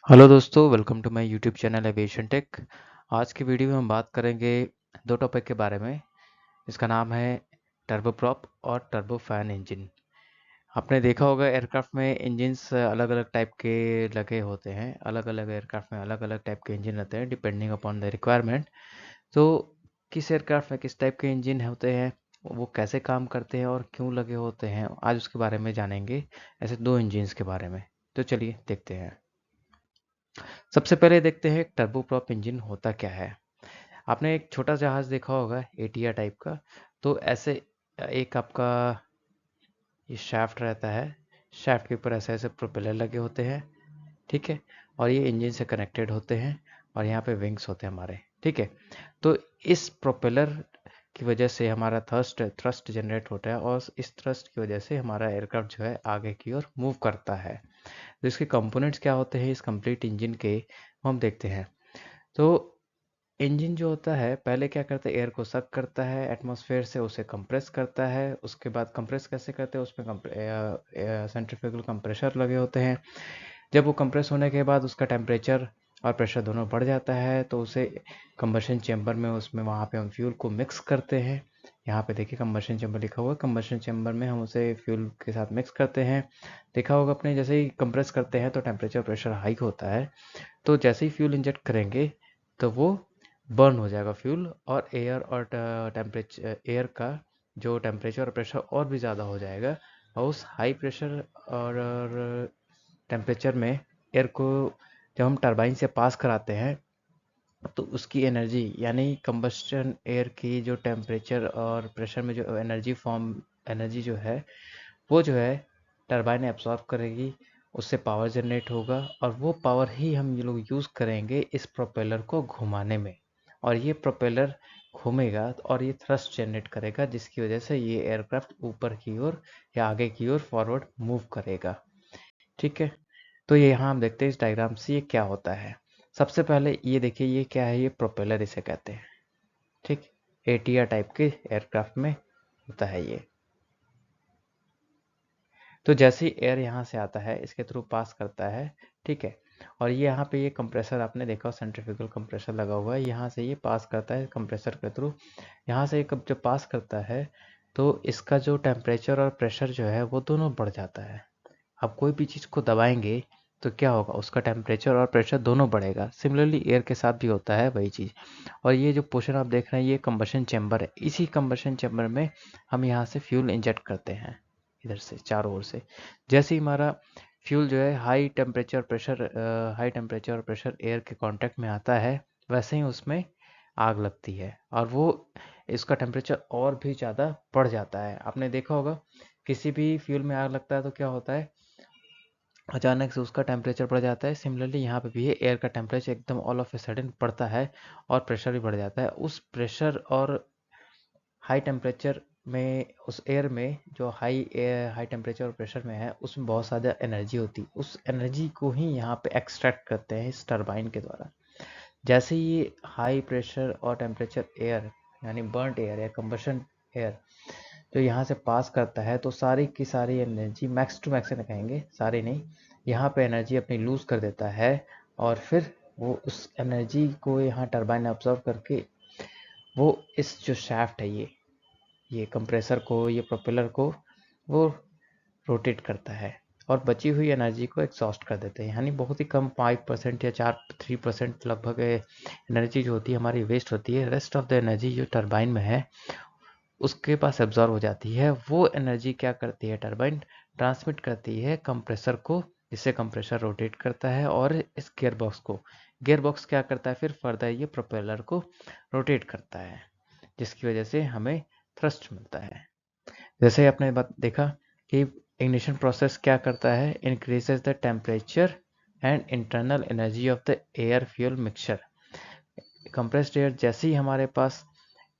Hello दोस्तों, welcome to my YouTube channel aviation tech. आज की वीडियो में हम बात करेंगे दो टॉपिक के बारे में। इसका नाम है टर्बोप्रॉप और टर्बोफैन इंजन। आपने देखा होगा एयरक्राफ्ट में इंजन्स अलग अलग टाइप के लगे होते हैं। अलग अलग एयरक्राफ्ट में अलग अलग टाइप के इंजन रहते हैं डिपेंडिंग अपॉन द रिक्वायरमेंट। तो किस एयरक्राफ्ट में किस टाइप के इंजन होते हैं, वो कैसे काम करते हैं और क्यों लगे होते हैं, आज उसके बारे में जानेंगे। ऐसे दो इंजन्स के बारे में। तो चलिए देखते हैं। सबसे पहले देखते हैं टर्बोप्रॉप इंजन होता क्या है। आपने एक छोटा जहाज देखा होगा एटिया टाइप का। तो ऐसे एक आपका ये शाफ्ट रहता है। शाफ्ट के ऊपर ऐसे ऐसे प्रोपेलर लगे होते हैं, ठीक है। और ये इंजन से कनेक्टेड होते हैं और यहाँ पे विंग्स होते हैं हमारे, ठीक है। तो इस प्रोपेलर की वजह से हमारा थ्रस्ट थ्रस्ट जनरेट होता है और इस थ्रस्ट की वजह से हमारा एयरक्राफ्ट जो है आगे की ओर मूव करता है। तो इसके कंपोनेंट्स क्या होते हैं इस कंप्लीट इंजन के, हम देखते हैं। तो इंजन जो होता है पहले क्या करता है, एयर को सक करता है एटमॉस्फेयर से, उसे कंप्रेस करता है। उसके बाद कंप्रेस कैसे करते हैं, उसमें सेंट्रीफ्यूगल कंप्रेशर लगे होते हैं। जब वो कंप्रेस होने के बाद उसका टेम्परेचर और प्रेशर दोनों बढ़ जाता है तो उसे कंबशन चेंबर में, उसमें वहाँ पे हम फ्यूल को मिक्स करते हैं। यहाँ पे देखिए कंबशन चेंबर लिखा हुआ है। कंबशन चेंबर में हम उसे फ्यूल के साथ मिक्स करते हैं। देखा होगा अपने, जैसे ही कंप्रेस करते हैं तो टेम्परेचर प्रेशर हाई होता है। तो जैसे ही फ्यूल इंजेक्ट करेंगे तो वो बर्न हो जाएगा फ्यूल, और एयर और टेम्परेचर, एयर का जो टेम्परेचर और प्रेशर और भी ज़्यादा हो जाएगा। और उस हाई प्रेशर और टेम्परेचर में एयर को जब हम टरबाइन से पास कराते हैं तो उसकी एनर्जी, यानी कंबस्टन एयर की जो टेम्परेचर और प्रेशर में जो एनर्जी जो है वो जो है टरबाइन एब्सॉर्ब करेगी। उससे पावर जनरेट होगा और वो पावर ही हम ये लोग यूज़ करेंगे इस प्रोपेलर को घुमाने में। और ये प्रोपेलर घूमेगा और ये थ्रस्ट जनरेट करेगा, जिसकी वजह से ये एयरक्राफ्ट ऊपर की ओर या आगे की ओर फॉरवर्ड मूव करेगा, ठीक है। तो ये यहाँ हम देखते हैं इस डायग्राम से ये क्या होता है। सबसे पहले ये देखिए, ये क्या है, ये प्रोपेलर इसे कहते हैं, ठीक। एटिया टाइप के एयरक्राफ्ट में होता है ये। तो जैसे ही एयर यहाँ से आता है इसके थ्रू पास करता है, ठीक है। और ये यहाँ पे ये कंप्रेसर आपने देखा, सेंट्रीफ्यूगल कंप्रेसर लगा हुआ है, यहाँ से ये पास करता है कंप्रेसर के थ्रू। यहाँ से कब जब पास करता है तो इसका जो टेम्परेचर और प्रेशर जो है वो दोनों बढ़ जाता है। आप कोई भी चीज़ को दबाएंगे तो क्या होगा, उसका टेम्परेचर और प्रेशर दोनों बढ़ेगा। सिमिलरली एयर के साथ भी होता है वही चीज़। और ये जो पोर्शन आप देख रहे हैं ये कंबशन चैम्बर है। इसी कंबशन चैम्बर में हम यहाँ से फ्यूल इंजेक्ट करते हैं, इधर से चारों ओर से। जैसे ही हमारा फ्यूल जो है हाई टेम्परेचर और प्रेशर एयर के कांटेक्ट में आता है, वैसे ही उसमें आग लगती है और वो इसका टेम्परेचर और भी ज़्यादा बढ़ जाता है। आपने देखा होगा किसी भी फ्यूल में आग लगता है तो क्या होता है, अचानक से उसका टेम्परेचर बढ़ जाता है। सिमिलरली यहाँ पे भी है, एयर का टेम्परेचर एकदम ऑल ऑफ ए सडन बढ़ता है और प्रेशर भी बढ़ जाता है। उस प्रेशर और हाई टेम्परेचर में, उस एयर में जो हाई टेम्परेचर और प्रेशर में है, उसमें बहुत ज़्यादा एनर्जी होती है। उस एनर्जी को ही यहाँ पे एक्सट्रैक्ट करते हैं इस टरबाइन के द्वारा। जैसे ही ये हाई प्रेशर और टेम्परेचर एयर, यानी बर्न्ट एयर या कंबशन एयर जो यहाँ से पास करता है, तो सारी की सारी एनर्जी, मैक्स टू मैक्स कहेंगे, सारी नहीं, यहाँ पे एनर्जी अपनी लूज कर देता है। और फिर वो उस एनर्जी को यहाँ टरबाइन ऑब्जर्व करके वो इस जो शाफ्ट है, ये कंप्रेसर को, ये प्रोपेलर को वो रोटेट करता है और बची हुई एनर्जी को एग्जॉस्ट कर देते हैं। यानी बहुत ही कम 5% या 3% लगभग एनर्जी जो होती है हमारी वेस्ट होती है। रेस्ट ऑफ द एनर्जी जो टरबाइन में है उसके पास एब्जॉर्व हो जाती है। वो एनर्जी क्या करती है, टरबाइन ट्रांसमिट करती है कंप्रेसर को, जिससे कंप्रेसर रोटेट करता है। और इस गियर बॉक्स क्या करता है, फिर फर्दर ये प्रोपेलर को रोटेट करता है, जिसकी वजह से हमें थ्रस्ट मिलता है। जैसे आपने देखा कि इग्निशन प्रोसेस क्या करता है, increases the temperature and internal energy of the air fuel mixture. Compressed air जैसे ही हमारे पास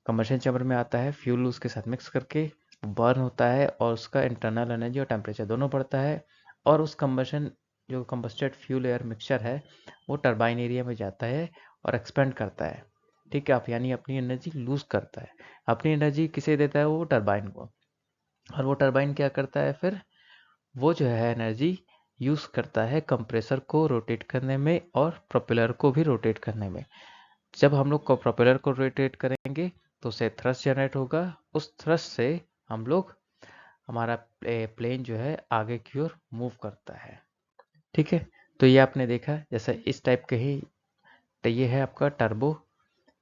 कंबशन चैम्बर में आता है, फ्यूल उसके साथ मिक्स करके बर्न होता है और उसका इंटरनल एनर्जी और टेम्परेचर दोनों बढ़ता है। और उस जो कंबस्टेड फ्यूल एयर मिक्सचर है वो टरबाइन एरिया में जाता है और एक्सपेंड करता है, ठीक है। आप यानी अपनी एनर्जी लूज करता है। अपनी एनर्जी किसे देता है, वो टरबाइन को। और वो टरबाइन क्या करता है, फिर वो जो है एनर्जी यूज़ करता है कंप्रेसर को रोटेट करने में और प्रोपेलर को भी रोटेट करने में। जब हम लोग को प्रोपेलर को रोटेट करेंगे तो उससे थ्रस्ट जनरेट होगा, उस थ्रस्ट से हम लोग हमारा प्लेन जो है आगे की ओर मूव करता है। ठीक है, तो ये आपने देखा जैसे इस टाइप के ही, तो ये है आपका टर्बो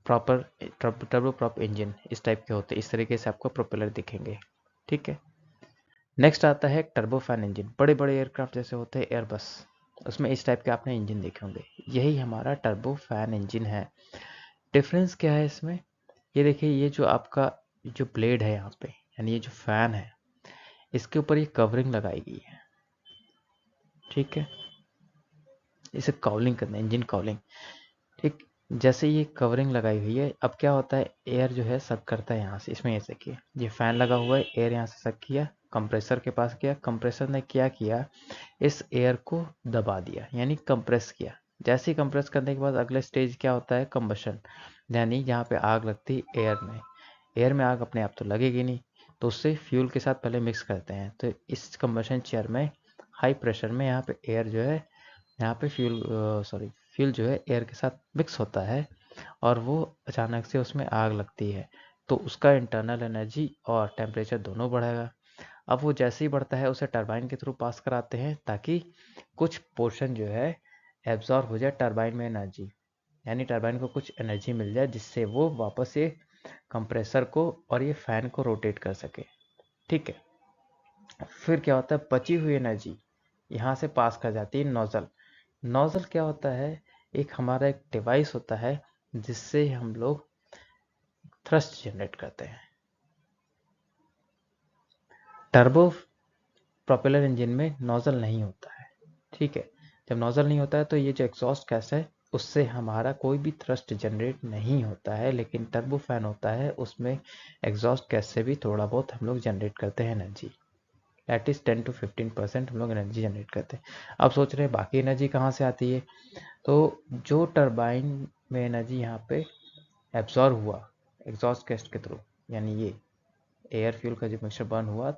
प्रॉप इंजन, इस टाइप के होते हैं, इस तरीके से आपको प्रोपेलर दिखेंगे। ठीक है, नेक्स्ट आता है टर्बो फैन इंजन। बड़े बड़े एयरक्राफ्ट जैसे होते हैं एयरबस, उसमें इस टाइप के आपने इंजन देखे होंगे, यही हमारा टर्बो फैन इंजन है। डिफरेंस क्या है इसमें, ये देखिए, ये जो आपका जो ब्लेड है यहाँ पे, यानी ये जो फैन है, इसके ऊपर ये कवरिंग लगाई गई है। ठीक है, इसे कॉलिंग करना है, इंजन कॉलिंग। ठीक, जैसे ये कवरिंग लगाई हुई है, अब क्या होता है, एयर जो है सक करता है यहाँ से, इसमें ऐसे किया, ये फैन लगा हुआ है, एयर यहाँ से सक किया, कंप्रेसर के पास गया, कंप्रेसर ने क्या किया, इस एयर को दबा दिया, यानी कंप्रेस किया। जैसे ही कंप्रेस करने के बाद अगला स्टेज क्या होता है, कंबशन, यानी जहाँ पे आग लगती है एयर में। एयर में आग अपने आप तो लगेगी नहीं, तो उससे फ्यूल के साथ पहले मिक्स करते हैं। तो इस कंबशन चेयर में हाई प्रेशर में यहाँ पे एयर जो है, यहाँ पे फ्यूल जो है एयर के साथ मिक्स होता है, और वो अचानक से उसमें आग लगती है, तो उसका इंटरनल एनर्जी और टेम्परेचर दोनों बढ़ेगा। अब वो जैसे ही बढ़ता है उसे टरबाइन के थ्रू पास कराते हैं, ताकि कुछ पोर्शन जो है एब्जॉर्ब हो जाए टरबाइन में एनर्जी, यानी टरबाइन को कुछ एनर्जी मिल जाए, जिससे वो वापस ये कंप्रेसर को और ये फैन को रोटेट कर सके। ठीक है, फिर क्या होता है, बची हुई एनर्जी यहाँ से पास कर जाती है नोजल। नोजल क्या होता है, एक हमारा एक डिवाइस होता है जिससे हम लोग थ्रस्ट जनरेट करते हैं। टर्बो प्रोपेलर इंजन में नोजल नहीं होता है। ठीक है, जब नोजल नहीं होता है तो ये जो एग्जॉस्ट गैस है उससे हमारा कोई भी थ्रस्ट जनरेट नहीं होता है, लेकिन टर्बो फैन होता है, उसमें एग्जॉस्ट गैस से भी थोड़ा बहुत हम लोग जनरेट करते हैं एनर्जी, दैट इज 10 to 15% हम लोग एनर्जी जनरेट करते हैं। अब सोच रहे हैं बाकी एनर्जी कहाँ से आती है, तो जो टरबाइन में एनर्जी यहाँ पे एब्जॉर्ब हुआ एग्जॉस्ट गैस के थ्रू, यानी ये एयर फ्यूल का जो मिक्सचर बर्न हुआ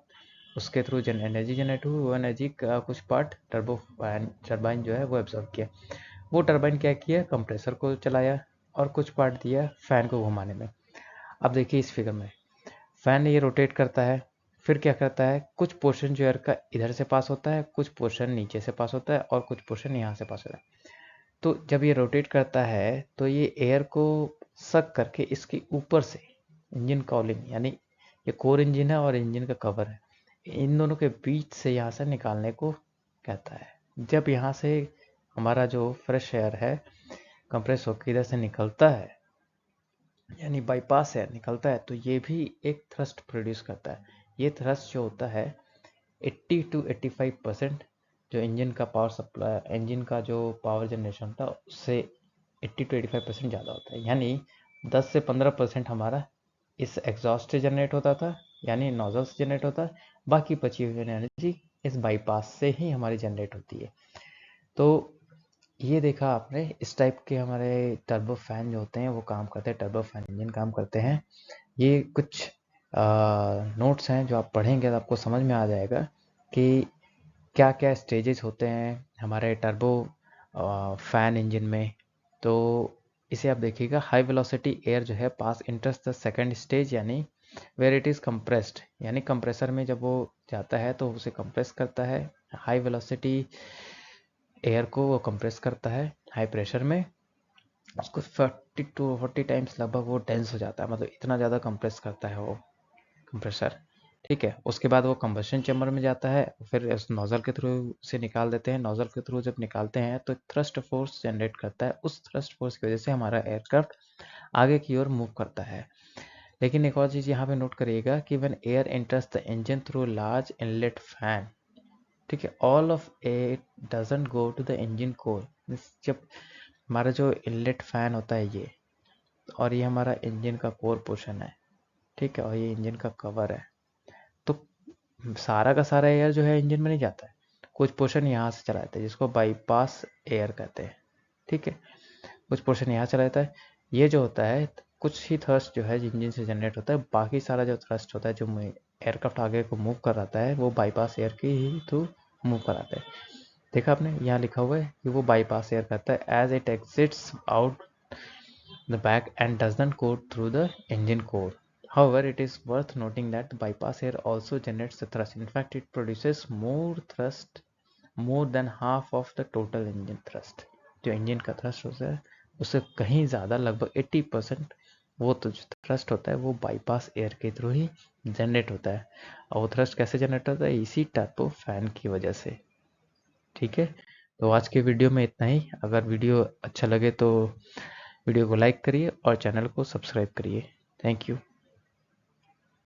उसके थ्रू एनर्जी जनरेट हुई, वो एनर्जी का कुछ पार्ट टरबाइन जो है वो एब्जॉर्ब किया। वो टरबाइन क्या किया, कंप्रेसर को चलाया, और कुछ पार्ट दिया फैन को घुमाने में। अब देखिए इस फिगर में, फैन ये रोटेट करता है, फिर क्या करता है, कुछ पोर्शन जो एयर का इधर से पास होता है, कुछ पोर्शन नीचे से पास होता है, और कुछ पोर्शन यहाँ से पास होता है। तो जब ये रोटेट करता है तो ये एयर को सक करके इसके ऊपर से इंजन कॉलिंग, यानी ये कोर इंजन है और इंजन का कवर है, इन दोनों के बीच से यहाँ से निकालने को कहता है। जब यहाँ से हमारा जो फ्रेश एयर है कंप्रेस होकर इधर से निकलता है, यानी बाईपास एयर निकलता है, तो ये भी एक थ्रस्ट प्रोड्यूस करता है। ये थ्रस्ट जो होता है 80 to 85% जो इंजन का पावर सप्लाई, इंजन का जो पावर जनरेशन था उससे 80 to 85% ज़्यादा होता है, यानी 10 से 15% हमारा इस एग्जॉस्ट से जनरेट होता था, यानी नोजल से जनरेट होता है, बाकी बची हुई एनर्जी इस बाईपास से ही हमारी जनरेट होती है। तो ये देखा आपने, इस टाइप के हमारे टर्बो फैन जो होते हैं वो काम करते हैं, टर्बो फैन इंजन काम करते हैं। ये कुछ नोट्स हैं जो आप पढ़ेंगे तो आपको समझ में आ जाएगा कि क्या क्या स्टेजेस होते हैं हमारे टर्बो फैन इंजन में। तो इसे आप देखिएगा, हाई वेलोसिटी एयर जो है पास इंटर्स द सेकंड स्टेज, यानी वेयर इट इज़ कंप्रेस्ड, यानी कंप्रेसर में जब वो जाता है तो उसे कंप्रेस करता है। हाई वेलोसिटी एयर को वो कंप्रेस करता है हाई प्रेशर में, उसको 40 to 40 टाइम्स लगभग वो डेंस हो जाता है, मतलब इतना ज़्यादा कंप्रेस करता है वो कंप्रेसर। ठीक है, उसके बाद वो कंबशन चैम्बर में जाता है, फिर उस नोजल के थ्रू से निकाल देते हैं। नोजल के थ्रू जब निकालते हैं तो थ्रस्ट फोर्स जनरेट करता है, उस थ्रस्ट फोर्स की वजह से हमारा एयरक्राफ्ट आगे की ओर मूव करता है। लेकिन एक और चीज़ यहाँ पे नोट करिएगा कि when air enters the engine through large inlet fan, ठीक है, all of it doesn't go to the engine core. जब हमारा जो इनलेट फैन होता है ये, और ये हमारा इंजन का कोर पोर्शन है, ठीक है, और ये इंजन का कवर है, तो सारा का सारा एयर जो है इंजन में नहीं जाता है, कुछ पोर्शन यहाँ से चला जाता है जिसको बाईपास एयर कहते हैं। ठीक है, कुछ पोर्शन यहाँ चला जाता है, ये जो होता है कुछ ही थ्रस्ट जो है इंजन से जनरेट होता है, बाकी सारा जो थ्रस्ट होता है जो एयरक्राफ्ट आगे को मूव कराता है वो बाईपास एयर के ही थ्रू मूव कराता है। देखा आपने, यहाँ लिखा हुआ है कि वो बाईपास एयर करता है as it exits out the back and doesn't go through the engine core. However, it is worth noting that the bypass air also generates the thrust. In fact, it produces more thrust, more than half of the total engine thrust. जो engine का thrust होता है उससे कहीं ज़्यादा, लगभग 80% वो तो जो थ्रस्ट होता है वो बाईपास एयर के थ्रू ही जनरेट होता है। और वो थ्रस्ट कैसे जनरेट होता है? इसी टर्बो फैन की वजह से। ठीक है, तो आज के वीडियो में इतना ही। अगर वीडियो अच्छा लगे तो वीडियो को लाइक करिए और चैनल को सब्सक्राइब करिए। Thank you.